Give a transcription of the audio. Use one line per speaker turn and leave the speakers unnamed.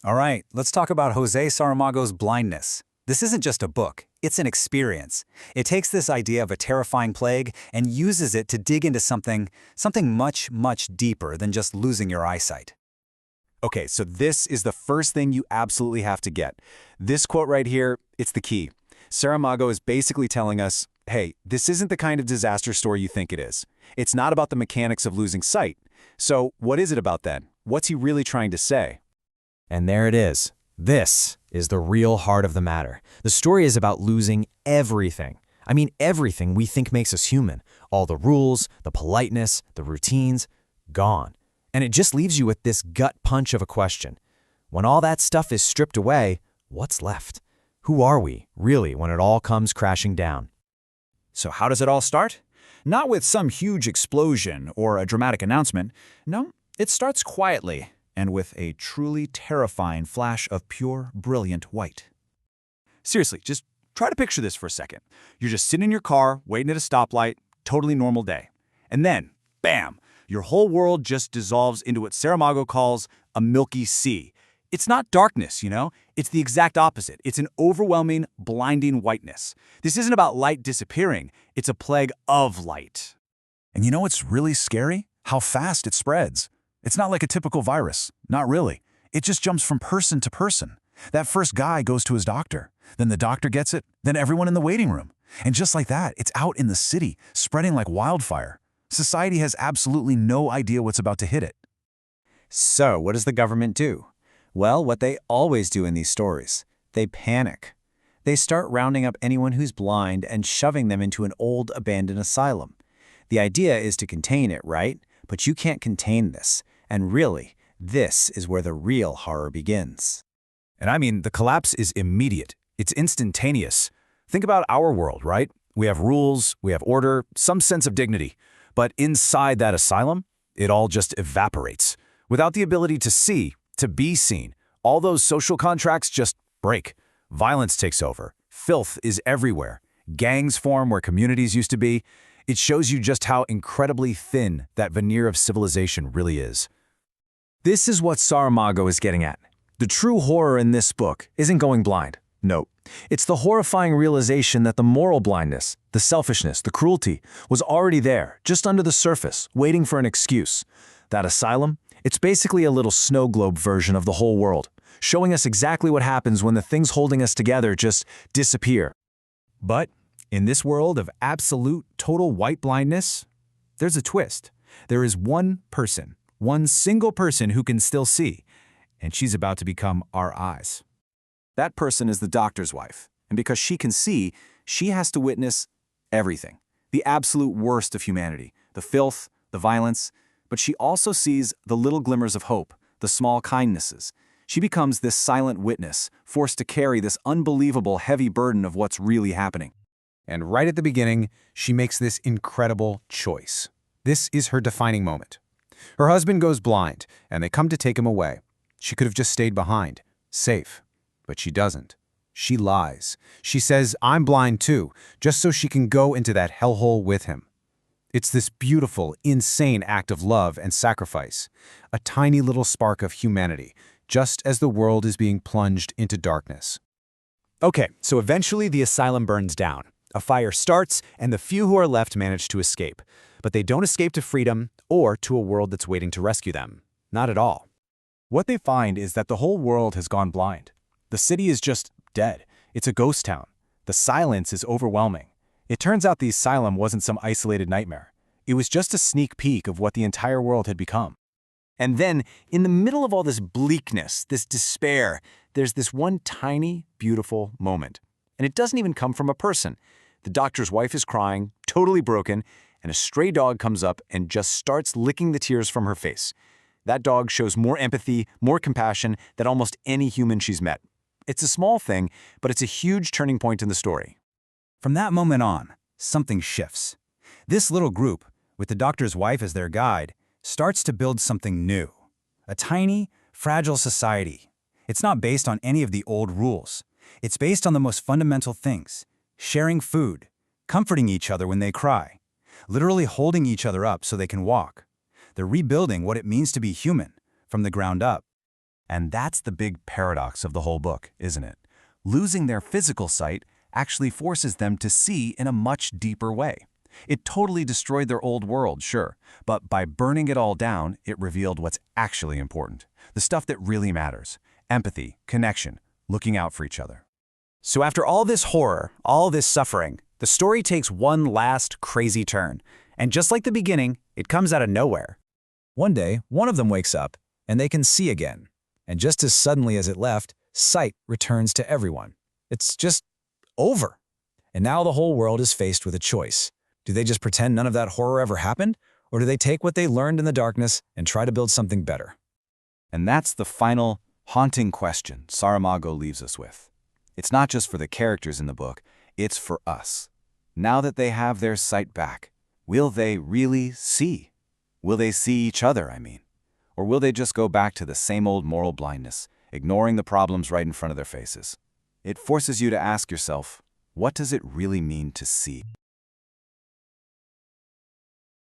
All right, let's talk about José Saramago's Blindness. This isn't just a book, it's an experience. It takes this idea of a terrifying plague and uses it to dig into something much, much deeper than just losing your eyesight.
Okay, so this is the first thing you absolutely have to get. This quote right here, it's the key. Saramago is basically telling us, hey, this isn't the kind of disaster story you think it is. It's not about the mechanics of losing sight. So what is it about then? What's he really trying to say?
And there it is. This is the real heart of the matter. The story is about losing everything. I mean, everything we think makes us human. All the rules, the politeness, the routines, gone. And it just leaves you with this gut punch of a question. When all that stuff is stripped away, what's left? Who are we, really, when it all comes crashing down?
So how does it all start? Not with some huge explosion or a dramatic announcement. No, it starts quietly and with a truly terrifying flash of pure, brilliant white. Seriously, just try to picture this for a second. You're just sitting in your car, waiting at a stoplight, totally normal day. And then, bam, your whole world just dissolves into what Saramago calls a milky sea. It's not darkness, you know? It's the exact opposite. It's an overwhelming, blinding whiteness. This isn't about light disappearing. It's a plague of light.
And you know what's really scary? How fast it spreads. It's not like a typical virus. Not really. It just jumps from person to person. That first guy goes to his doctor. Then the doctor gets it. Then everyone in the waiting room. And just like that, it's out in the city, spreading like wildfire. Society has absolutely no idea what's about to hit it.
So, what does the government do? Well, what they always do in these stories. They panic. They start rounding up anyone who's blind and shoving them into an old, abandoned asylum. The idea is to contain it, right? But you can't contain this. And really, this is where the real horror begins.
And I mean, the collapse is immediate. It's instantaneous. Think about our world, right? We have rules, we have order, some sense of dignity. But inside that asylum, it all just evaporates. Without the ability to see, to be seen, all those social contracts just break. Violence takes over. Filth is everywhere. Gangs form where communities used to be. It shows you just how incredibly thin that veneer of civilization really is.
This is what Saramago is getting at. The true horror in this book isn't going blind. No. It's the horrifying realization that the moral blindness, the selfishness, the cruelty, was already there, just under the surface, waiting for an excuse. That asylum? It's basically a little snow globe version of the whole world, showing us exactly what happens when the things holding us together just disappear.
But in this world of absolute, total white blindness, there's a twist. There is one person, one single person who can still see, and she's about to become our eyes.
That person is the doctor's wife, and because she can see, she has to witness everything. The absolute worst of humanity, the filth, the violence, but she also sees the little glimmers of hope, the small kindnesses. She becomes this silent witness, forced to carry this unbelievable heavy burden of what's really happening.
And right at the beginning, she makes this incredible choice. This is her defining moment. Her husband goes blind, and they come to take him away. She could have just stayed behind, safe. But she doesn't. She lies. She says, I'm blind too, just so she can go into that hellhole with him. It's this beautiful, insane act of love and sacrifice, a tiny little spark of humanity, just as the world is being plunged into darkness.
Okay, so eventually the asylum burns down. A fire starts, and the few who are left manage to escape. But they don't escape to freedom or to a world that's waiting to rescue them. Not at all.
What they find is that the whole world has gone blind. The city is just dead. It's a ghost town. The silence is overwhelming. It turns out the asylum wasn't some isolated nightmare. It was just a sneak peek of what the entire world had become.
And then, in the middle of all this bleakness, this despair, there's this one tiny, beautiful moment. And it doesn't even come from a person. The doctor's wife is crying, totally broken, and a stray dog comes up and just starts licking the tears from her face. That dog shows more empathy, more compassion than almost any human she's met. It's a small thing, but it's a huge turning point in the story.
From that moment on, something shifts. This little group, with the doctor's wife as their guide, starts to build something new. A tiny, fragile society. It's not based on any of the old rules. It's based on the most fundamental things: sharing food, comforting each other when they cry, literally holding each other up so they can walk. They're rebuilding what it means to be human, from the ground up.
And that's the big paradox of the whole book, isn't it? Losing their physical sight actually forces them to see in a much deeper way. It totally destroyed their old world, sure, but by burning it all down, it revealed what's actually important. The stuff that really matters. Empathy, connection, looking out for each other.
So after all this horror, all this suffering, the story takes one last crazy turn. And just like the beginning, it comes out of nowhere.
One day, one of them wakes up, and they can see again. And just as suddenly as it left, sight returns to everyone. It's just over. And now the whole world is faced with a choice. Do they just pretend none of that horror ever happened? Or do they take what they learned in the darkness and try to build something better?
And that's the final, haunting question Saramago leaves us with. It's not just for the characters in the book, it's for us. Now that they have their sight back, will they really see? Will they see each other, I mean? Or will they just go back to the same old moral blindness, ignoring the problems right in front of their faces? It forces you to ask yourself, what does it really mean to see?